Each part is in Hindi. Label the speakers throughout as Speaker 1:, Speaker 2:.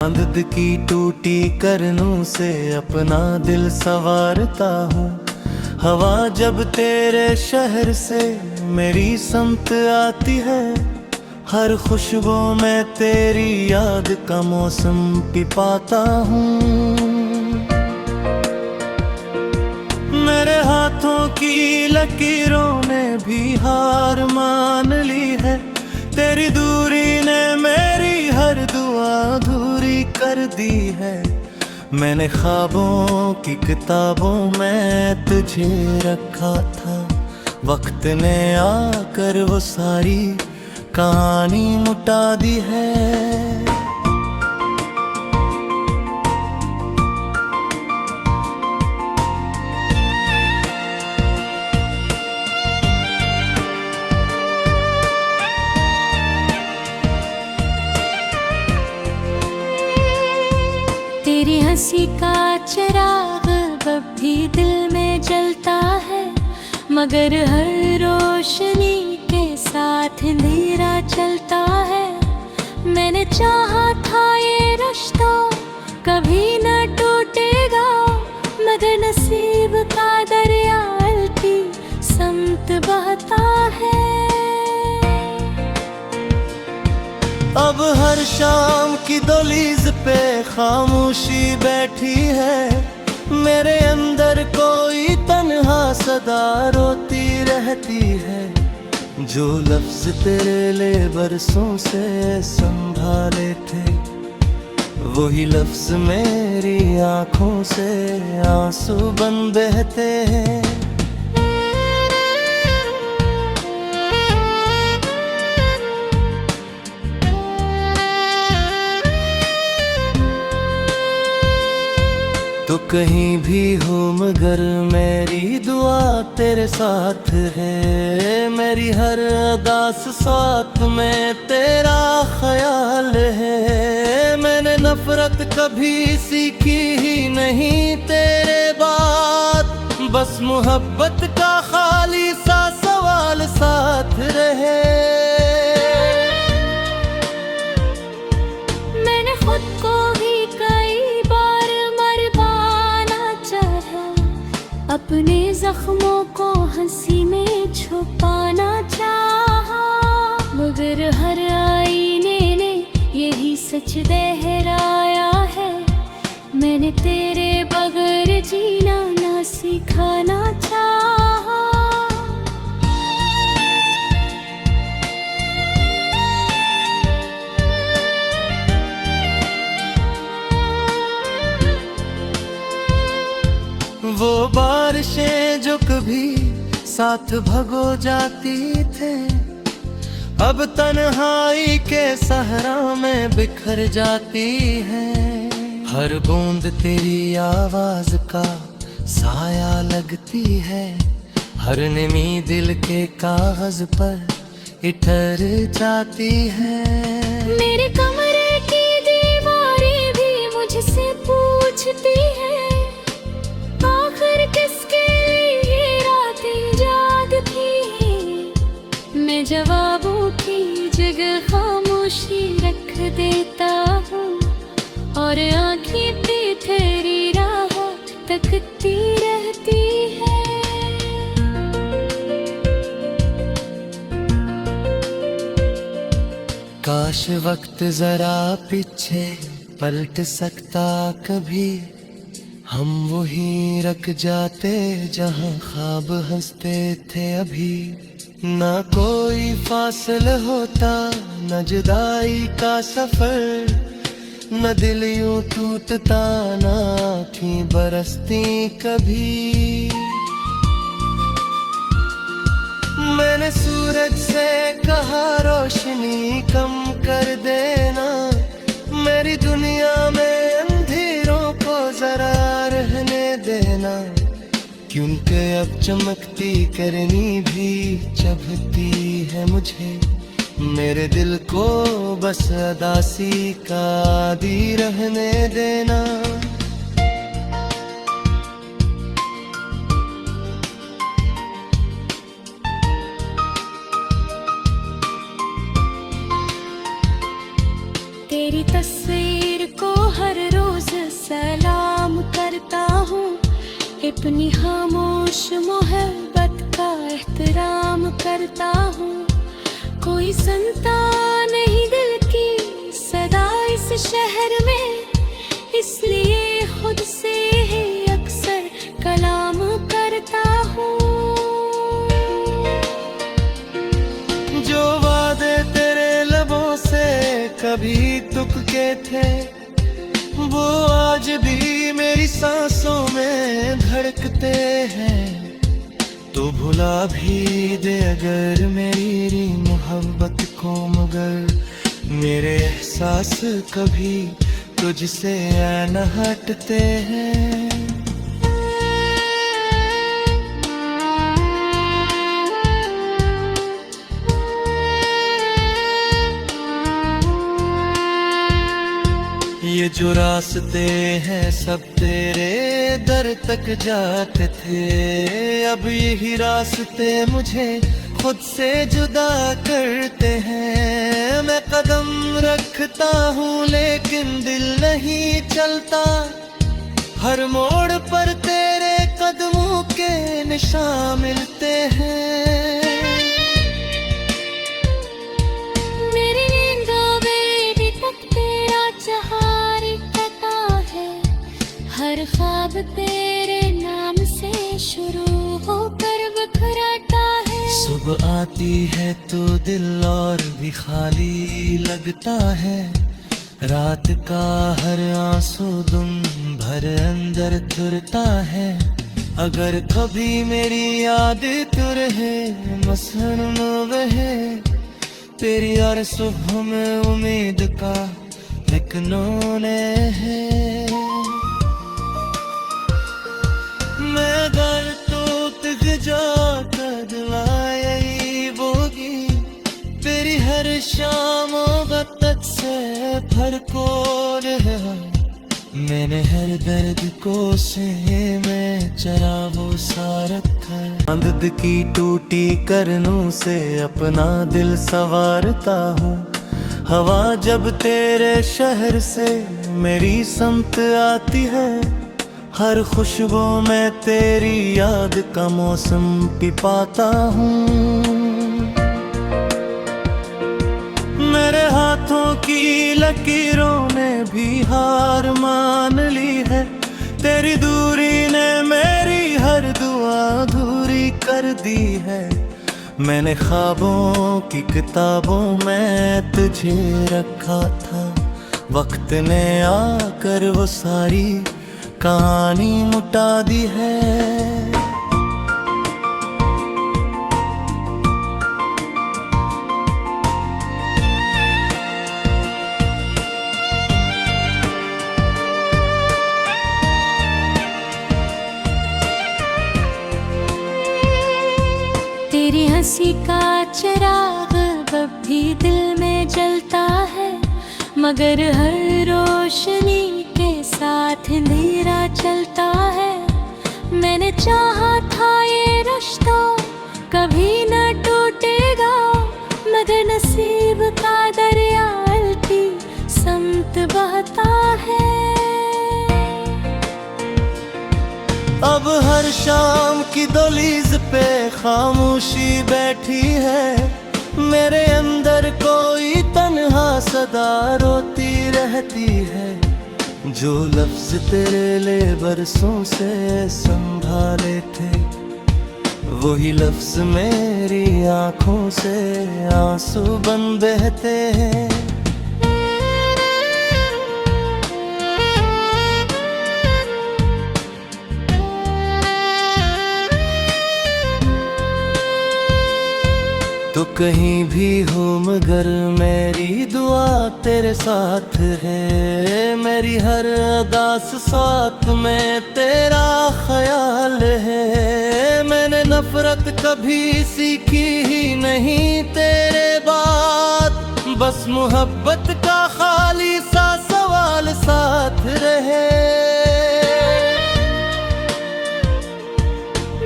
Speaker 1: चांद की टूटी करनों से अपना दिल संवारता हूँ। हवा जब तेरे शहर से मेरी समत आती है, हर खुशबू में तेरी याद का मौसम पी पाता हूँ। मेरे हाथों की लकीरों ने भी हार मान ली है, तेरी दूरी ने मेरी हर दुआ अधूरी कर दी है। मैंने ख्वाबों की किताबों में तुझे रखा था, वक्त ने आकर वो सारी कहानी मुटा दी है।
Speaker 2: तेरी हंसी का चिराग अब भी दिल में जलता है, मगर हर रोशनी के साथ अंधेरा चलता है। मैंने चाहा था ये रिश्ता कभी न टूटेगा, मगर नसीब का दरिया उल्टी समत बहता है।
Speaker 1: अब हर शाम की दहलीज पे खामोशी बैठी है, मेरे अंदर कोई तन्हा सदा रोती रहती है। जो लफ्ज तेरे ले बरसों से संभाले थे, वही लफ्ज मेरी आंखों से आंसू बन बहते हैं। तो कहीं भी हो मगर मेरी दुआ तेरे साथ है, मेरी हर अदास साथ में तेरा ख्याल है। मैंने नफरत कभी सीखी ही नहीं तेरे बाद, बस मोहब्बत का खाली सा सवाल साथ रहे।
Speaker 2: मैंने खुद को भी कई बार अपने जख्मों को हंसी में छुपाना चाहा, मगर हर आईने ने यही सच दोहराया है। मैंने तेरे बगैर जीना ना सिखाना चाहा।
Speaker 1: वो बारिशें जो कभी साथ भगो जाती थे, अब तन्हाई के सहरा में बिखर जाती है। हर बूंद तेरी आवाज का साया लगती है, हर नमी दिल के कागज पर इठर जाती है।
Speaker 2: मेरे कमरे की दीवारें भी मुझसे पूछती है, आखिर किसके लिए रातें जागती हैं। मैं जवाबों की जगह खामोशी रख देता हूँ, और आँखें पे तेरी राह तकती रहती है।
Speaker 1: काश वक्त जरा पीछे पलट सकता कभी, हम वहीं रख जाते जहां ख्वाब हंसते थे अभी। ना कोई फासिल होता, न जुदाई का सफर, न दिल यूं टूटता, ना थी बरसती कभी। मैंने सूरज से कहा रोशनी कम कर देना, मेरी दुनिया में अंधेरों को जरा रहने देना, क्योंकि अब चमकती करनी भी चुभती है मुझे। मेरे दिल को बस अदासी का आदी रहने देना।
Speaker 2: तेरी तस्वीर को अपनी खामोश मोहब्बत का एहतराम करता हूँ। कोई सुनता नहीं दिल की सदा इस शहर में, इसलिए खुद से ही अक्सर कलाम करता हूँ।
Speaker 1: जो वादे तेरे लबों से कभी तुक्के थे, वो आज भी मेरी सांसों में धड़कते हैं। तो भुला भी दे अगर मेरी मोहब्बत को, मगर मेरे एहसास कभी तुझसे न हटते हैं। ये जो रास्ते हैं सब तेरे दर तक जाते थे, अब यही रास्ते मुझे खुद से जुदा करते हैं। मैं कदम रखता हूँ लेकिन दिल नहीं चलता, हर मोड़ पर तेरे कदमों के निशान मिलते हैं।
Speaker 2: मेरी नींदों में भी तक तेरा चहारी पता है, हर ख्वाब तेरे नाम से शुरू होकर बिखरता है।
Speaker 1: सुबह आती है तो दिल और भी खाली लगता है, रात का हर आंसू दुम भर अंदर तुरता है। अगर कभी मेरी याद तू रहे मसन में वहे, तेरी हर सुबह में उम्मीद का एक नूने है। मैं अगर तो तक जा तेरी हर शाम बत्तक से फरको रहा, मैंने हर दर्द को से में चरा वो सा रखा। आंद की टूटी करनों से अपना दिल संवारता हूँ, हवा जब तेरे शहर से मेरी समत आती है, हर खुशबू में तेरी याद का मौसम भी पाता हूँ। मेरे हाथों की लकीरों ने भी हार मान ली है, तेरी दूरी ने मेरी हर दुआ अधूरी कर दी है। मैंने ख्वाबों की किताबों में तुझे रखा था, वक्त ने आकर वो सारी कहानी मुटा दी है।
Speaker 2: तेरी हंसी का चिराग अब भी दिल में जलता है, मगर हर रोशनी के साथ अंधेरा चलता है। मैंने चाहा था ये रिश्ता कभी न टूटेगा, मगर नसीब का दरिया उल्टी समत बहता है।
Speaker 1: अब हर शाम की दहलीज पे खामोशी बैठी है, मेरे अंदर कोई तन्हा सदा रोती रहती है। जो लफ्ज तेरे लिए बरसों से संभाले थे, वही लफ्ज मेरी आंखों से आंसू बन बहते हैं। तो कहीं भी हो मगर मेरी दुआ तेरे साथ है, मेरी हर अदास साथ में तेरा ख्याल है। मैंने नफरत कभी सीखी ही नहीं तेरे बाद, बस मोहब्बत का खाली सा सवाल साथ रहे।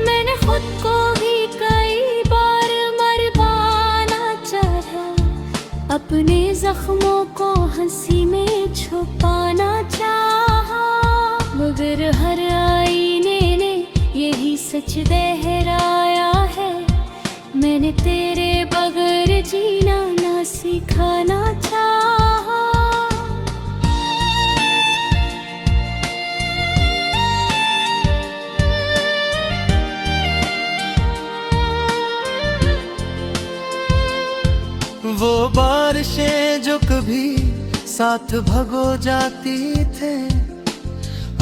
Speaker 2: मैंने खुद को भी कई बार अपने जख्मों को हंसी में छुपाना चाहा, मगर हर आईने ने कुछ दोहराया है। मैंने तेरे बगैर जीना ना सिखाना चाहा।
Speaker 1: वो बारिशें जो कभी साथ भगो जाती थे,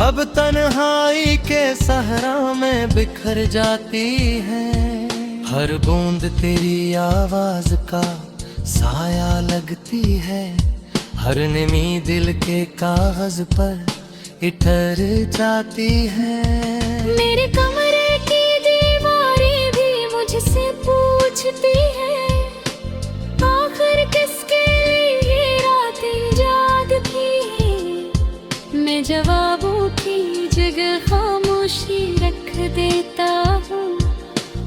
Speaker 1: अब तन्हाई के सहरा में बिखर जाती है। हर बूंद तेरी आवाज का साया लगती है, हर निमी दिल के कागज पर इतर जाती है।
Speaker 2: मेरे कमरे की दीवारें भी मुझसे पूछती है, आखिर किसके लिए रातें जागती हैं। मैं जवाबों की जगह खामोशी रख देता हूँ,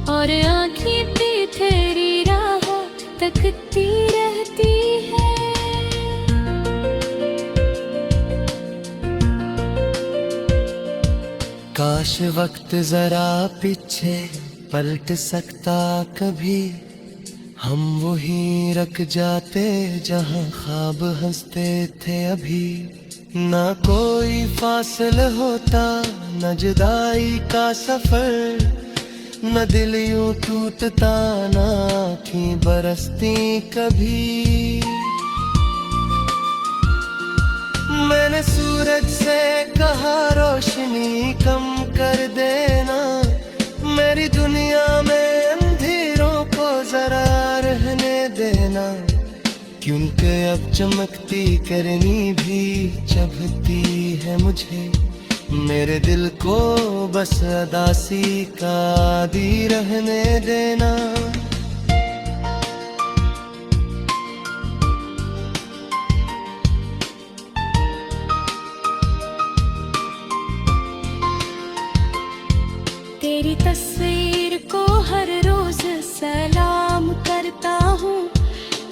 Speaker 2: और आँखें पे तेरी राह तकती रहती है।
Speaker 1: काश वक्त जरा पीछे पलट सकता कभी, हम वहीं रख जाते जहां ख्वाब हंसते थे अभी। ना कोई फासला होता, न जुदाई का सफर, न दिल यूं टूटता, ना आँखें बरसती कभी। मैंने सूरज से कहा रोशनी कम कर देना, मेरी दुनिया में अंधेरों को जरा रहने देना, क्योंकि अब चमकती करनी भी चुभती है मुझे। मेरे दिल को बस अदासी का आदी रहने देना।
Speaker 2: तेरी तस्वीर को हर रोज सलाम करता हूँ,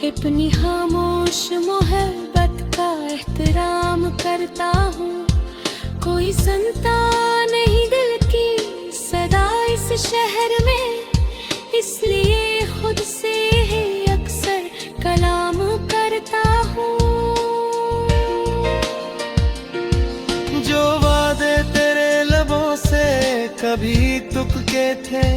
Speaker 2: अपनी खामोश मोहब्बत का एहतराम करता हूँ। कोई सुनता नहीं दिल की सदा इस शहर में, इसलिए खुद से ही अक्सर कलाम करता हूँ।
Speaker 1: जो वादे तेरे लबों से कभी तुक्के थे,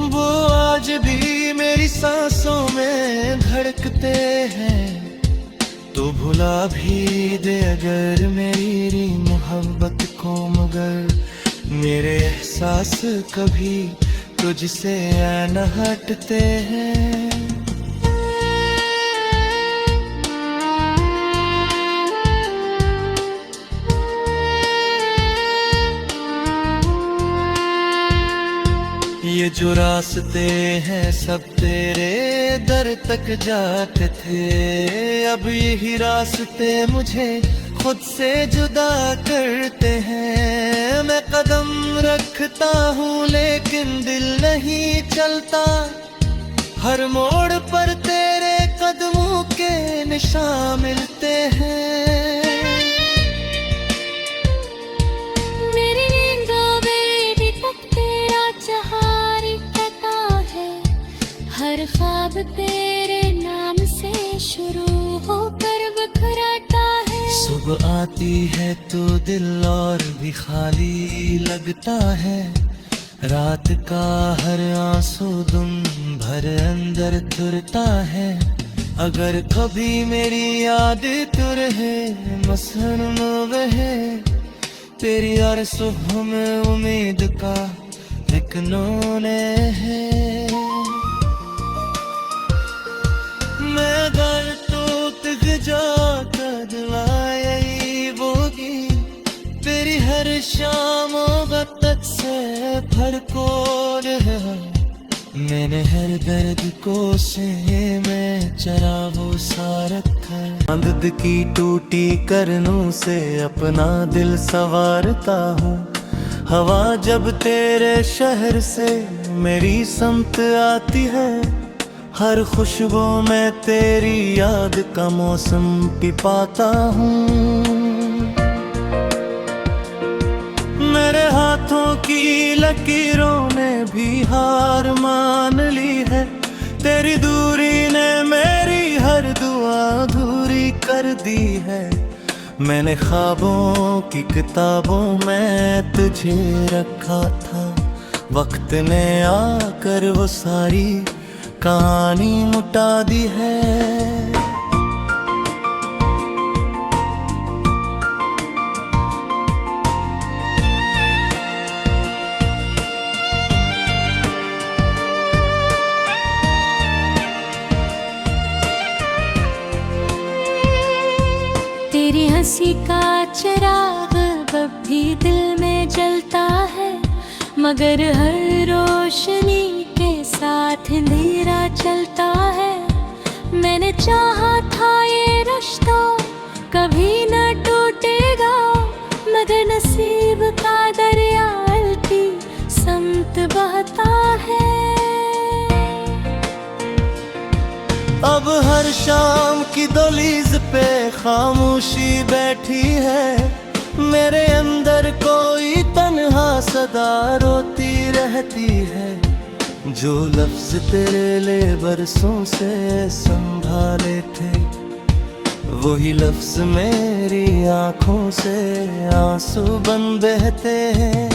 Speaker 1: वो आज भी मेरी सांसों में धड़कते हैं। तो भुला भी दे अगर मेरी मोहब्बत को, मगर मेरे एहसास कभी तुझसे न हटते हैं। ये जो रास्ते हैं सब तेरे दर तक जाते थे, अब यही रास्ते मुझे खुद से जुदा करते हैं। मैं कदम रखता हूँ लेकिन दिल नहीं चलता, हर मोड़ पर तेरे कदमों के निशान मिलते हैं।
Speaker 2: मेरी नींदों में भी तक तेरा चहारी कहता है, हर ख्वाब तेरे नाम से शुरू होकर बिखरता है।
Speaker 1: सुबह आती है तो दिल और भी खाली लगता है, रात का हर आंसू दिन भर अंदर तुरता है। अगर कभी मेरी याद तुरहे मसन में वहे, तेरी हर सुबह में उम्मीद का एक नूने है। मैं अगर तो तक जाता दिलाई बोगी, तेरी हर शाम वक्त से फर्को रहा। मैंने हर दर्द को से में चरा वो सा रखा, मदद की टूटी करनों से अपना दिल संवारता हूँ। हवा जब तेरे शहर से मेरी समत आती है, हर खुशबू में तेरी याद का मौसम पी पाता हूँ। मेरे हाथों की लकीरों हार मान ली है। तेरी दूरी ने मेरी हर दुआ अधूरी कर दी है। मैंने ख्वाबों की किताबों में तुझे रखा था, वक्त ने आकर वो सारी कहानी मुटा दी है।
Speaker 2: तेरी हंसी का चिराग अब भी दिल में जलता है, मगर हर रोशनी के साथ अंधेरा चलता है। मैंने चाहा था ये रिश्ता कभी न टूटेगा, मगर नसीब का दरिया उल्टी समत बहता है।
Speaker 1: अब हर शाम की दहलीज पे खामोशी बैठी है। मेरे अंदर कोई तन्हा सदा रोती रहती है। जो लफ्ज तेरे लिए बरसों से संभाले थे, वही लफ्ज मेरी आंखों से आंसू बन बहते हैं।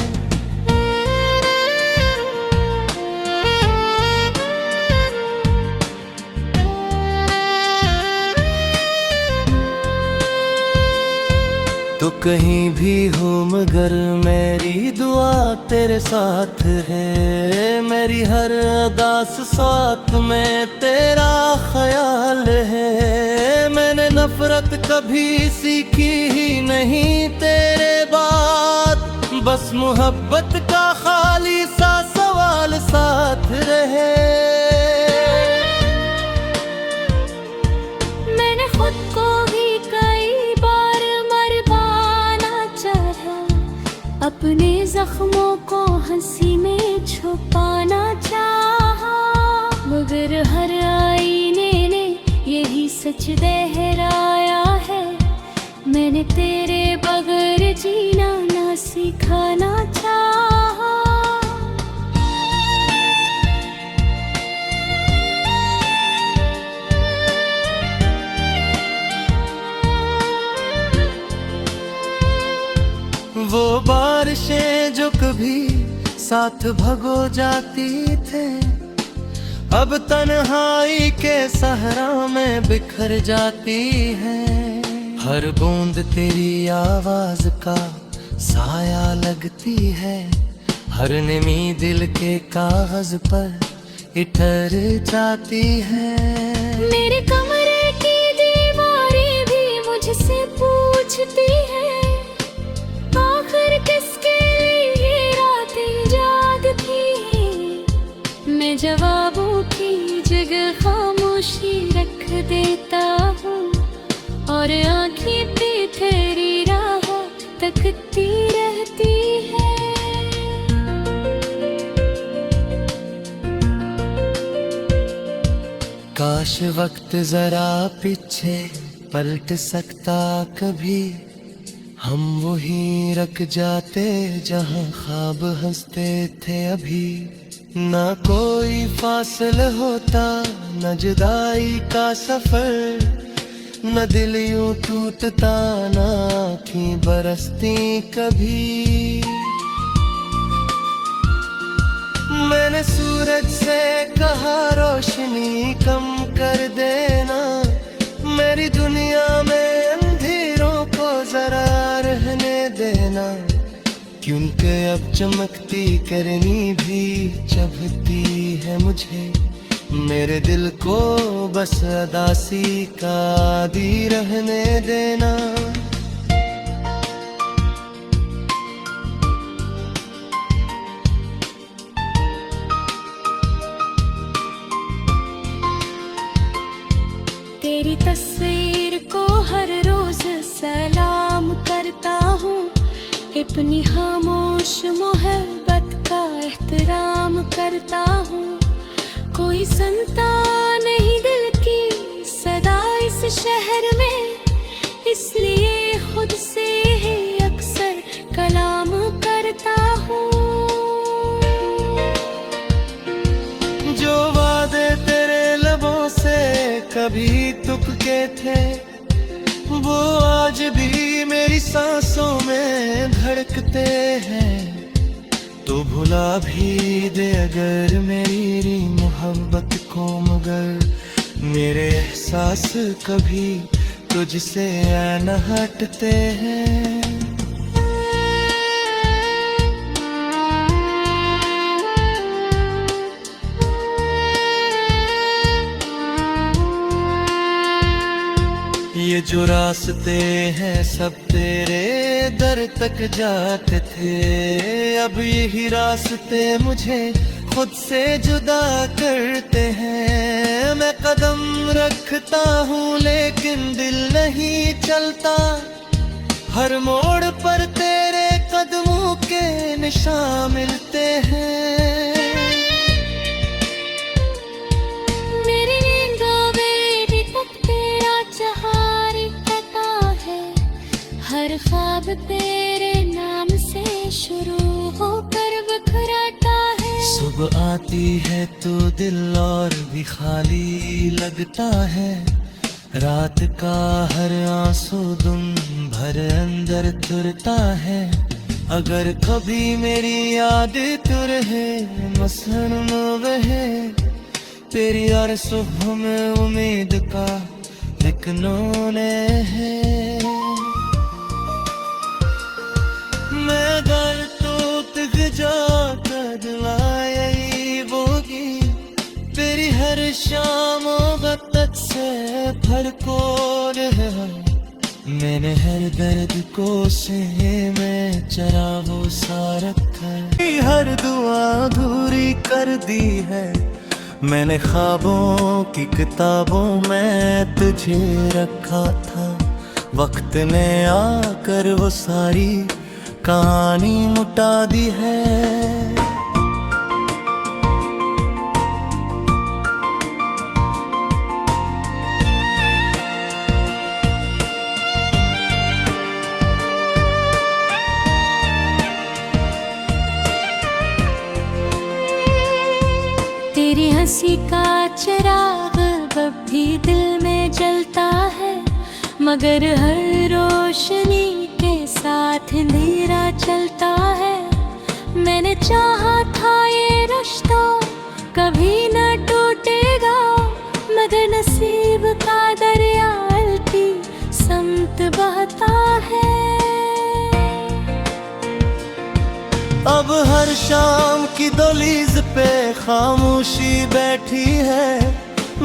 Speaker 1: तो कहीं भी हो मगर मेरी दुआ तेरे साथ है। मेरी हर अदास साथ में तेरा ख्याल है। मैंने नफरत कभी सीखी ही नहीं तेरे बाद, बस मोहब्बत का खाली सा सवाल साथ रहे।
Speaker 2: मैंने खुद को भी कई बार अपने जख्मों को हंसी में छुपाना चाहा, मगर हर आईने ने यही सच दोहराया है। मैंने तेरे बगैर जीना ना सिखाना चाहा।
Speaker 1: वो बारिशें जो कभी साथ भगो जाती थे, अब तन्हाई के सहरा में बिखर जाती है। हर बूंद तेरी आवाज का साया लगती है। हर नमी दिल के कागज पर इतर जाती है।
Speaker 2: मेरे कमरे की दीवारें भी मुझसे पूछती है, आखिर किसके लिए रातें जागती हैं। मैं जवाबों की जगह खामोशी रख देता हूँ, और आँखें पे तेरी राह तकती रहती है।
Speaker 1: काश वक्त जरा पीछे पलट सकता कभी, हम वहीं रख जाते जहां ख्वाब हंसते थे अभी। ना कोई फासला होता, न जुदाई का सफर, न दिल यूं टूटता, ना आँखें बरसती कभी। मैंने सूरज से कहा रोशनी कम कर देना, मेरी दुनिया में अंधेरों को जरा रहने देना। क्योंकि अब चमकती करनी भी चुभती है मुझे, मेरे दिल को बस अदासी का आदी रहने देना।
Speaker 2: तेरी तस्वीर को हर रोज सलाम करता हूँ, अपनी खामोश मोहब्बत का एहतराम करता हूँ। कोई सुनता नहीं दिल की सदा इस शहर में, इसलिए खुद से ही अक्सर कलाम करता हूँ।
Speaker 1: कभी तुक्के थे, वो आज भी मेरी सांसों में धड़कते हैं। तो भुला भी दे अगर मेरी मोहब्बत को, मगर मेरे एहसास कभी तुझसे न हटते हैं। ये जो रास्ते हैं सब तेरे दर तक जाते थे, अब यही रास्ते मुझे खुद से जुदा करते हैं। मैं कदम रखता हूँ लेकिन दिल नहीं चलता, हर मोड़ पर तेरे कदमों के निशान मिलते हैं।
Speaker 2: मेरी नींदों में भी तक तेरा चहार पता है, हर ख्वाब तेरे नाम से शुरू होकर बिखरता है।
Speaker 1: सुबह आती है तो दिल और भी खाली लगता है, रात का हर आंसू दुम भर अंदर तुरता है। अगर कभी मेरी याद तो रहे मसन वहे, तेरी हर सुबह में उम्मीद का एक नूने है। मैं घर तो तक जाकर दिलाई बोगी, तेरी हर शाम बत्तख से भरपूर है। मैंने हर दर्द को सीने में चरागों सा रखा, हर दुआ अधूरी कर दी है। मैंने ख्वाबों की किताबों में तुझे रखा था, वक्त ने आकर वो सारी कहानी मुटा दी है।
Speaker 2: तेरी हंसी का चिराग अब भी दिल में जलता है, मगर हर रोशनी के साथ अंधेरा चलता है। मैंने चाहा था ये रिश्ता कभी न टूटेगा, मगर नसीब का दरिया उल्टी समत बहता है।
Speaker 1: अब हर शाम की दहलीज पे खामोशी बैठी है,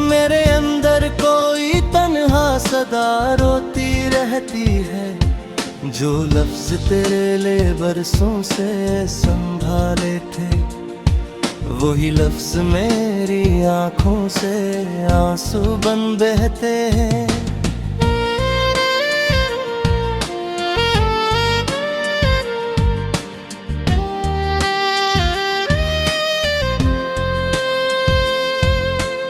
Speaker 1: मेरे अंदर कोई तन्हा सदा रोती रहती है। जो लफ्ज तेरे लिए बरसों से संभाले थे, वही लफ्ज मेरी आंखों से आंसू बन बहते हैं।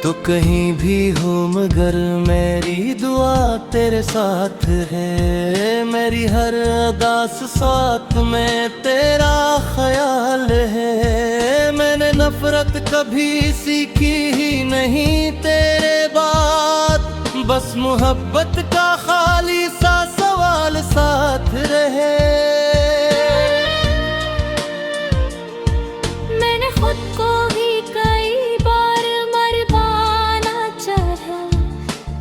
Speaker 1: तो कहीं भी हो मगर मेरी दुआ तेरे साथ है, मेरी हर अदास साथ में तेरा ख्याल है। मैंने नफरत कभी सीखी ही नहीं तेरे बाद, बस मोहब्बत का खाली सा सवाल साथ रहे।
Speaker 2: मैंने खुद को भी कई बार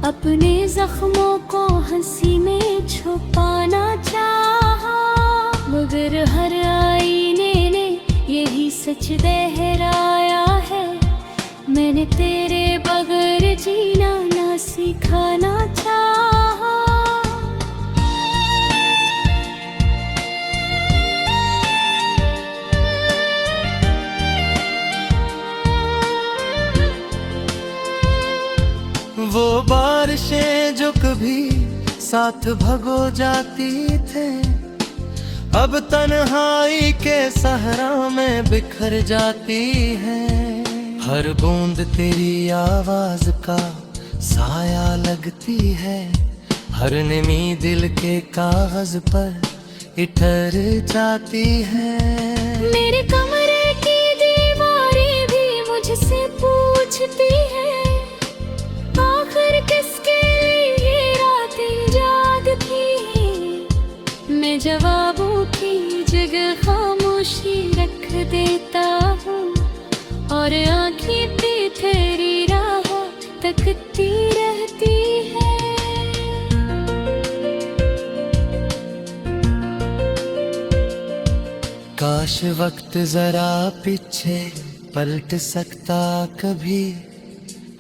Speaker 2: अपने जख्मों को हंसी में छुपाना चाहा, मगर हर आईने ने यही सच दोहराया है। मैंने तेरे बगैर जीना ना सिखाना चाहा।
Speaker 1: वो बारिशें जो कभी साथ भगो जाती थे, अब तन्हाई के सहरा में बिखर जाती है। हर बूंद तेरी आवाज का साया लगती है, हर नमी दिल के कागज पर इतर जाती है।
Speaker 2: मेरे कमरे की दीवारें भी मुझसे पूछती है, आखिर किस मैं जवाबों की जगह खामोशी रख देता हूँ और आंखें पे तेरी राह तकती रहती है।
Speaker 1: काश वक्त जरा पीछे पलट सकता कभी,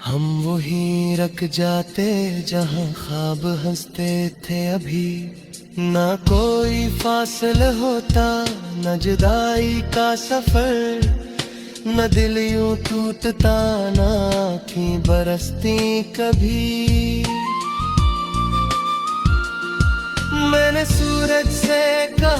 Speaker 1: हम वहीं रख जाते जहां ख्वाब हंसते थे अभी। ना कोई फासला होता, न जुदाई का सफर, न दिल यूं टूटता, ना आँखें बरसती कभी। मैंने सूरज से कहा